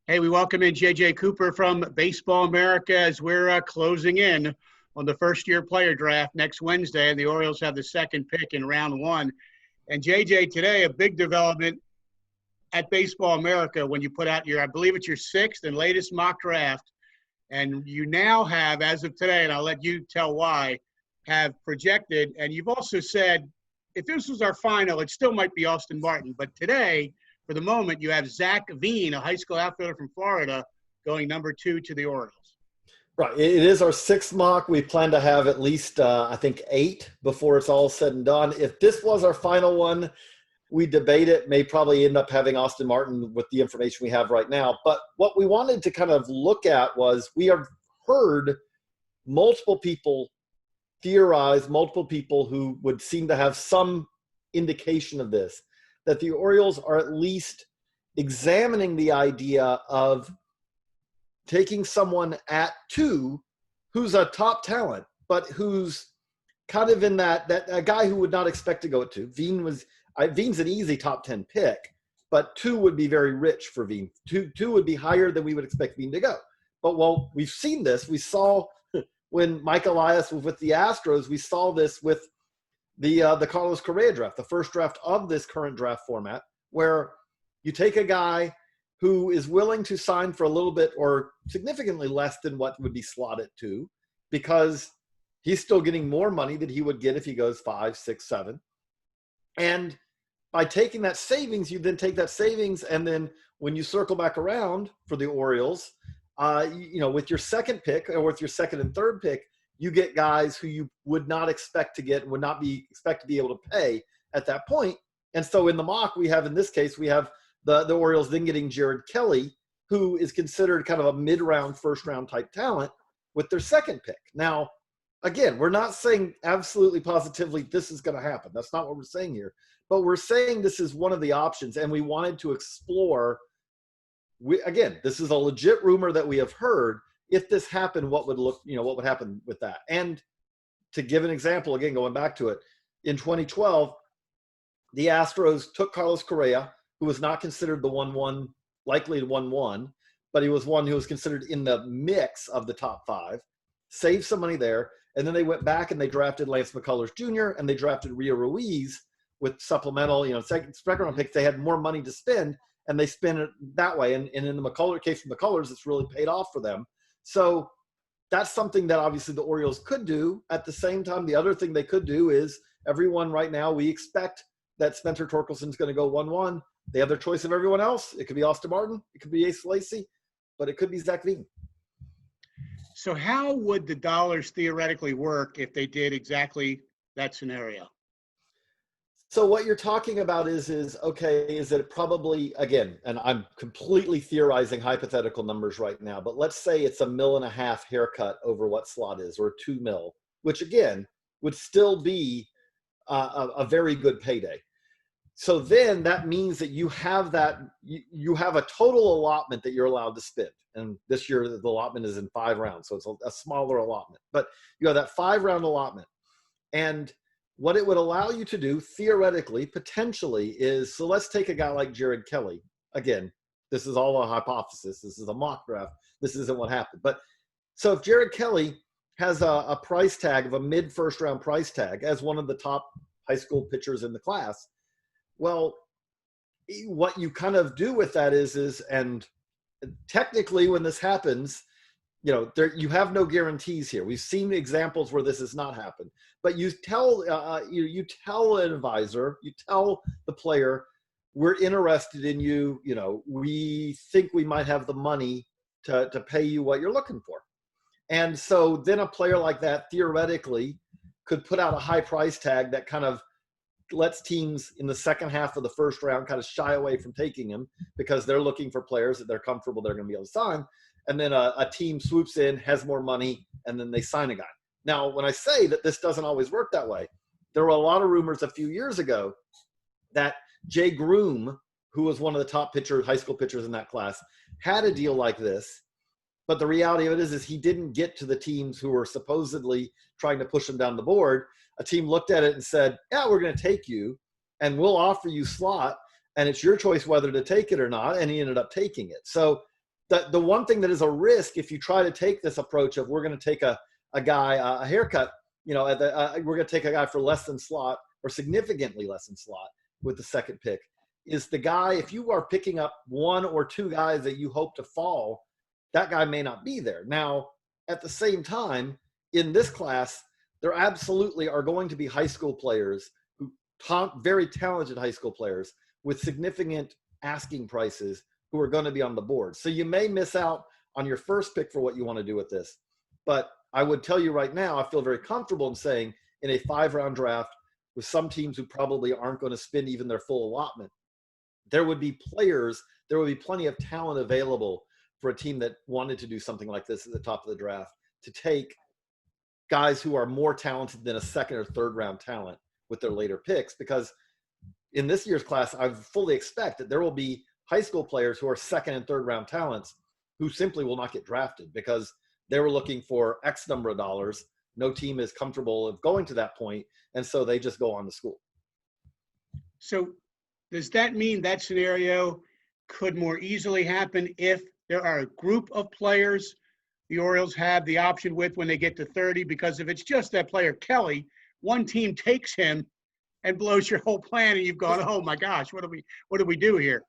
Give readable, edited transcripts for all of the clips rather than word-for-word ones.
Hey, we welcome in J.J. Cooper from Baseball America as we're closing in on the first-year player draft next Wednesday, and the Orioles have the second pick in round one. And J.J., today, a big development at Baseball America when you put out I believe it's your sixth and latest mock draft, and you now have, as of today, and I'll let you tell why, have projected, and you've also said, if this was our final, it still might be Austin Martin, but today – for the moment, you have Zach Veen, a high school outfielder from Florida, going number 2 to the Orioles. Right. It is our sixth mock. We plan to have at least, I think, 8 before it's all said and done. If this was our final one, we debate it, may probably end up having Austin Martin with the information we have right now. But what we wanted to kind of look at was we have heard multiple people theorize, multiple people who would seem to have some indication of this, that the Orioles are at least examining the idea of taking someone at 2 who's a top talent, but who's kind of in that a guy who would not expect to go at 2. Veen's an easy top 10 pick, but 2 would be very rich for Veen. 2 would be higher than we would expect Veen to go. But well, we've seen this. We saw when Mike Elias was with the Astros, we saw this with the Carlos Correa draft, the first draft of this current draft format, where you take a guy who is willing to sign for a little bit or significantly less than what would be slotted to, because he's still getting more money than he would get if he goes 5, 6, 7. And by taking that savings, you then take that savings, and then when you circle back around for the Orioles, with your second pick or with your second and third pick, you get guys who you would not expect to get, would not expect to be able to pay at that point. And so in the mock, we have, in this case, we have the Orioles then getting Jared Kelly, who is considered kind of a mid-round, first-round type talent with their second pick. Now, again, we're not saying absolutely positively this is going to happen. That's not what we're saying here. But we're saying this is one of the options, and we wanted to explore. Again, this is a legit rumor that we have heard. If this happened, what would happen with that? And to give an example, again, going back to it, in 2012, the Astros took Carlos Correa, who was not considered the 1-1, likely 1-1, but he was one who was considered in the mix of the top 5, saved some money there, and then they went back and they drafted Lance McCullers Jr., and they drafted Rio Ruiz with supplemental, second round picks. They had more money to spend, and they spent it that way. And in the McCullers case, for McCullers, it's really paid off for them. So that's something that obviously the Orioles could do. At the same time, the other thing they could do is everyone right now, we expect that Spencer Torkelson's going to go 1-1. They have their choice of everyone else. It could be Austin Martin. It could be Ace Lacy, but it could be Zach Veen. So how would the dollars theoretically work if they did exactly that scenario? So what you're talking about is it probably, again, and I'm completely theorizing hypothetical numbers right now, but let's say it's $1.5 million haircut over what slot is, or $2 million, which again would still be a very good payday. So then that means that you have you have a total allotment that you're allowed to spend. And this year the allotment is in 5 rounds, so it's a smaller allotment. But you have that 5-round allotment, and what it would allow you to do theoretically, potentially, is, so let's take a guy like Jared Kelly. Again, this is all a hypothesis. This is a mock draft. This isn't what happened. But so if Jared Kelly has a price tag of a mid-first round price tag as one of the top high school pitchers in the class, well, what you kind of do with that is, and technically when this happens, you have no guarantees here. We've seen examples where this has not happened, but you tell you tell an advisor, you tell the player, we're interested in you. We think we might have the money to pay you what you're looking for, and so then a player like that theoretically could put out a high price tag that kind of lets teams in the second half of the first round kind of shy away from taking him because they're looking for players that they're comfortable they're going to be able to sign. And then a team swoops in, has more money, and then they sign a guy. Now, when I say that this doesn't always work that way, there were a lot of rumors a few years ago that Jay Groom, who was one of the top high school pitchers in that class, had a deal like this. But the reality of it is he didn't get to the teams who were supposedly trying to push him down the board. A team looked at it and said, yeah, we're going to take you, and we'll offer you slot, and it's your choice whether to take it or not. And he ended up taking it. So the one thing that is a risk if you try to take this approach of we're going to take a guy a haircut, we're going to take a guy for less than slot or significantly less than slot with the second pick, is the guy, if you are picking up one or two guys that you hope to fall, that guy may not be there. Now, at the same time, in this class, there absolutely are going to be high school players very talented high school players with significant asking prices who are going to be on the board. So you may miss out on your first pick for what you want to do with this. But I would tell you right now, I feel very comfortable in saying in a 5-round draft with some teams who probably aren't going to spend even their full allotment, there would be plenty of talent available for a team that wanted to do something like this at the top of the draft, to take guys who are more talented than a second or third round talent with their later picks. Because in this year's class, I fully expect that there will be high school players who are second and third round talents who simply will not get drafted because they were looking for X number of dollars. No team is comfortable of going to that point, and so they just go on to school. So does that mean that scenario could more easily happen if there are a group of players the Orioles have the option with when they get to 30? Because if it's just that player, Kelly, one team takes him and blows your whole plan, and you've gone, oh my gosh, what do we do here?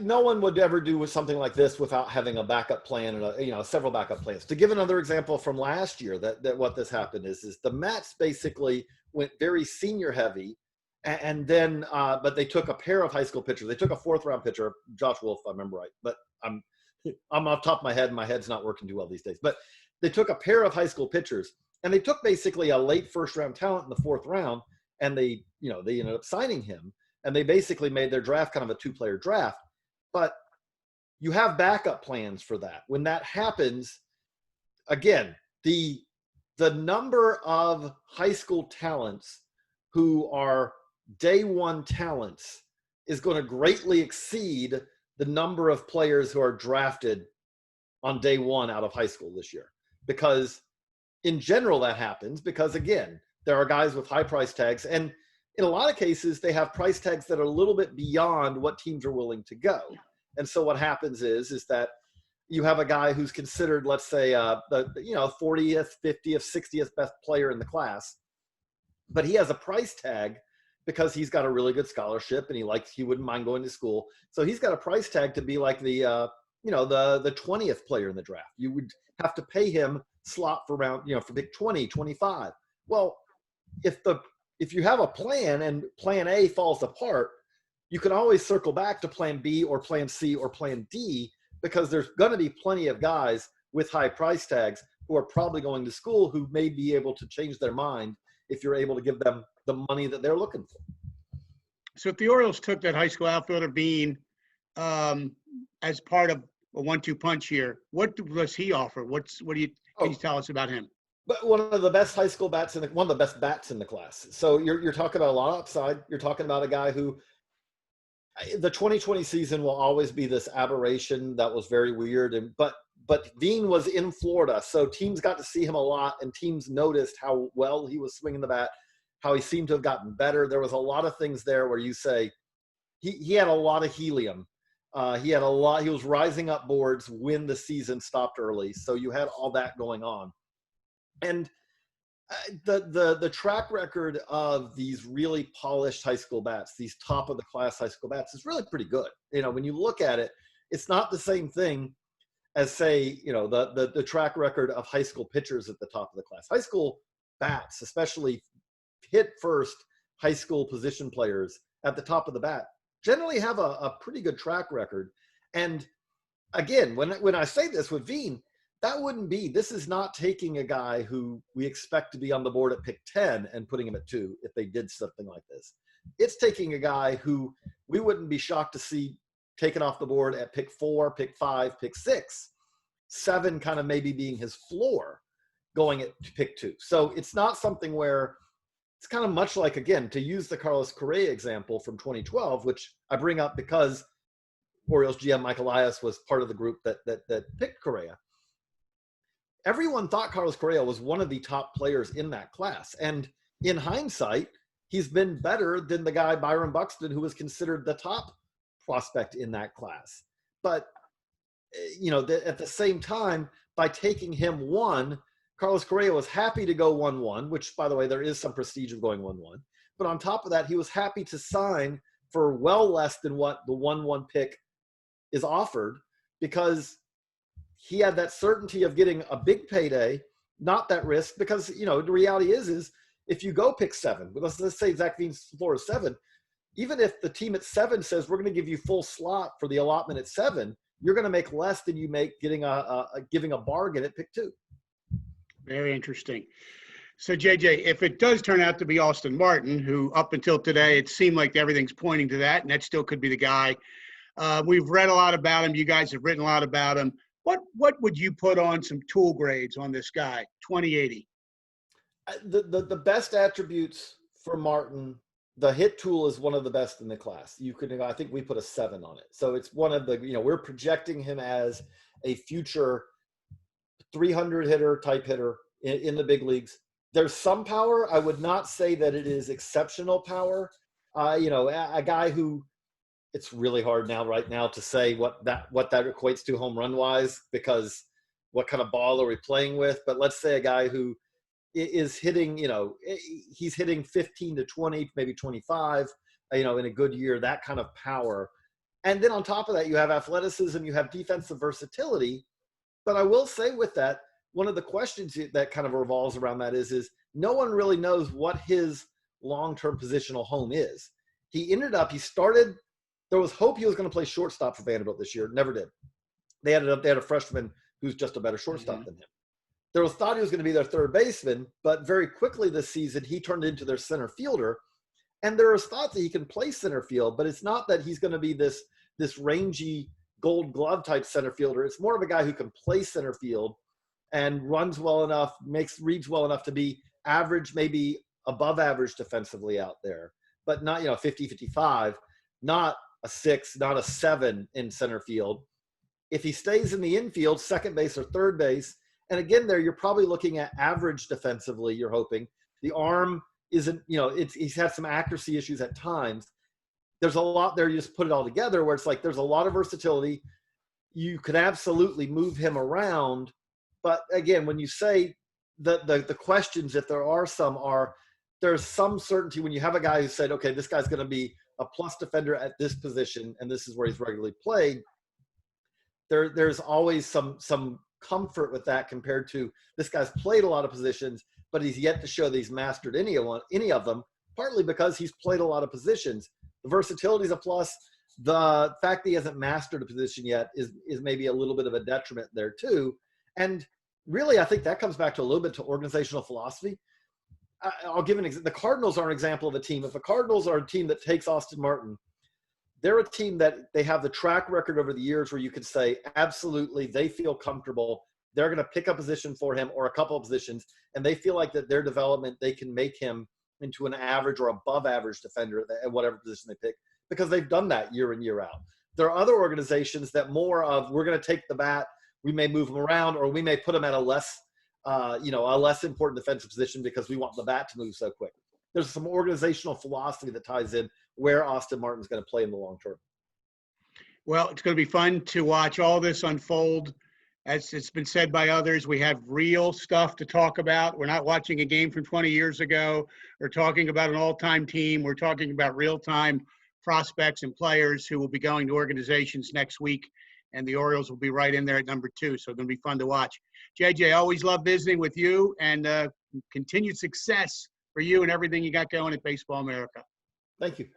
No one would ever do something like this without having a backup plan and several backup plans. To give another example from last year, that what this happened is the Mets basically went very senior heavy, and then but they took a pair of high school pitchers. They took a 4th-round pitcher, Josh Wolf, if I remember right, but I'm off the top of my head. My head's not working too well these days. But they took a pair of high school pitchers, and they took basically a late 1st-round talent in the 4th round, and they ended up signing him, and they basically made their draft kind of a 2-player draft. But you have backup plans for that. When that happens, again, the number of high school talents who are day one talents is going to greatly exceed the number of players who are drafted on day one out of high school this year. Because in general that happens because, again, there are guys with high price tags, and in a lot of cases, they have price tags that are a little bit beyond what teams are willing to go. And so what happens is that you have a guy who's considered, let's say, the 40th, 50th, 60th best player in the class, but he has a price tag because he's got a really good scholarship and he wouldn't mind going to school. So he's got a price tag to be like the 20th player in the draft. You would have to pay him slot for for pick 20, 25. Well, if you have a plan and plan A falls apart, you can always circle back to plan B or plan C or plan D, because there's going to be plenty of guys with high price tags who are probably going to school who may be able to change their mind if you're able to give them the money that they're looking for. So if the Orioles took that high school outfielder Bean as part of a 1-2 punch here, what does he offer? Can you tell us about him? But one of the best high school bats one of the best bats in the class. So you're talking about a lot of upside. You're talking about a guy who, the 2020 season will always be this aberration that was very weird. But Dean was in Florida, so teams got to see him a lot, and teams noticed how well he was swinging the bat, how he seemed to have gotten better. There was a lot of things there where you say he had a lot of helium. He was rising up boards when the season stopped early. So you had all that going on. And the track record of these really polished high school bats, these top of the class high school bats, is really pretty good. When you look at it, it's not the same thing as, say, the track record of high school pitchers at the top of the class. High school bats, especially hit first high school position players at the top of the bat, generally have a pretty good track record. And again, when I say this with Veen, this is not taking a guy who we expect to be on the board at pick 10 and putting him at 2 if they did something like this. It's taking a guy who we wouldn't be shocked to see taken off the board at pick 4, pick 5, pick 6, 7 kind of maybe being his floor going at pick 2. So it's not something where it's kind of much like, again, to use the Carlos Correa example from 2012, which I bring up because Orioles GM Mike Elias was part of the group that picked Correa. Everyone thought Carlos Correa was one of the top players in that class. And in hindsight, he's been better than the guy Byron Buxton, who was considered the top prospect in that class. But at the same time, by taking him 1, Carlos Correa was happy to go 1-1, which, by the way, there is some prestige of going 1-1. But on top of that, he was happy to sign for well less than what the 1-1 pick is offered, because he had that certainty of getting a big payday, not that risk. Because, the reality is if you go pick 7, let's say Zach Veen's floor is 7, even if the team at 7 says we're going to give you full slot for the allotment at 7, you're going to make less than you make giving a bargain at pick 2. Very interesting. So, JJ, if it does turn out to be Austin Martin, who up until today it seemed like everything's pointing to that, and that still could be the guy. We've read a lot about him. You guys have written a lot about him. What would you put on some tool grades on this guy, 2080? The best attributes for Martin, the hit tool is one of the best in the class. I think we put a 7 on it. So it's one of the, we're projecting him as a future 300 type hitter in the big leagues. There's some power. I would not say that it is exceptional power. A guy who, it's really hard right now to say what that equates to home run wise, because what kind of ball are we playing with? But let's say a guy who is hitting, he's hitting 15 to 20, maybe 25, in a good year, that kind of power. And then on top of that, you have athleticism, you have defensive versatility. But I will say with that, one of the questions that kind of revolves around that is no one really knows what his long-term positional home is. There was hope he was going to play shortstop for Vanderbilt this year. Never did. They had a freshman who's just a better shortstop than him. There was thought he was going to be their third baseman, but very quickly this season, he turned into their center fielder. And there was thought that he can play center field, but it's not that he's going to be this rangy Gold Glove type center fielder. It's more of a guy who can play center field and runs well enough, reads well enough to be average, maybe above average defensively out there, but not, 50, 55, not a 6, not a 7 in center field. If he stays in the infield, second base or third base, and again, there you're probably looking at average defensively, you're hoping. The arm isn't, he's had some accuracy issues at times. There's a lot there. You just put it all together where it's like there's a lot of versatility. You could absolutely move him around. But again, when you say the questions, if there are some, there's some certainty when you have a guy who said, okay, this guy's going to be a plus defender at this position, and this is where he's regularly played. There's always some comfort with that compared to this guy's played a lot of positions, but he's yet to show that he's mastered any of them, partly because he's played a lot of positions. The versatility is a plus. The fact that he hasn't mastered a position yet is maybe a little bit of a detriment there too. And really, I think that comes back to a little bit to organizational philosophy. I'll give the Cardinals are an example of a team. If the Cardinals are a team that takes Austin Martin, they're a team that they have the track record over the years where you could say, absolutely, they feel comfortable. They're going to pick a position for him or a couple of positions, and they feel like that their development, they can make him into an average or above average defender at whatever position they pick, because they've done that year in, year out. There are other organizations that more of, we're going to take the bat, we may move him around, or we may put him at a less important defensive position because we want the bat to move so quick. There's some organizational philosophy that ties in where Austin Martin's going to play in the long term. Well, it's going to be fun to watch all this unfold. As it's been said by others, we have real stuff to talk about. We're not watching a game from 20 years ago or talking about an all-time team. We're talking about real-time prospects and players who will be going to organizations next week, and the Orioles will be right in there at number 2. So it's going to be fun to watch. JJ, always love visiting with you, and continued success for you and everything you got going at Baseball America. Thank you.